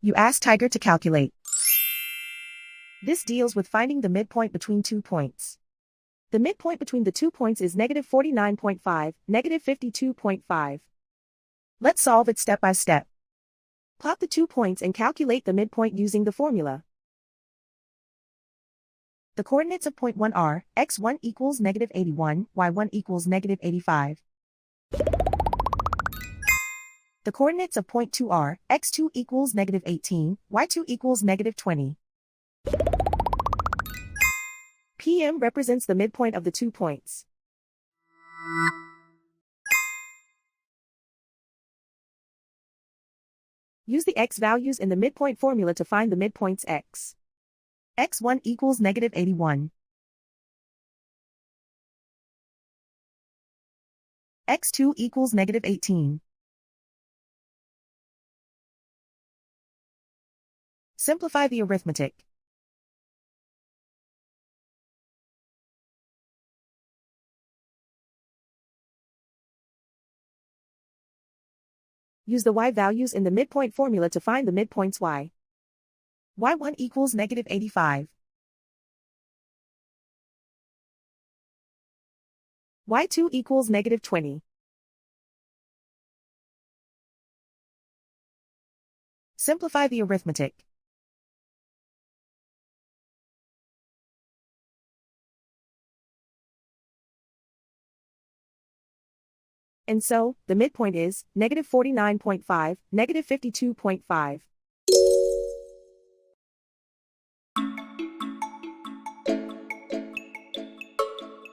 You ask Tiger to calculate. This deals with finding the midpoint between 2 points. The midpoint between the 2 points is negative 49.5, negative 52.5. Let's solve it step by step. Plot the 2 points and calculate the midpoint using the formula. The coordinates of point 1 are, x1 equals negative 81, y1 equals negative 85. The coordinates of point 2 are, x2 equals negative 18, y2 equals negative 20. PM represents the midpoint of the 2 points. Use the x values in the midpoint formula to find the midpoints x. x1 equals negative 81. x2 equals negative 18. Simplify the arithmetic. Use the y values in the midpoint formula to find the midpoints y. y1 equals negative 85. y2 equals negative 20. Simplify the arithmetic. And so, the midpoint is negative 49.5, negative 52.5.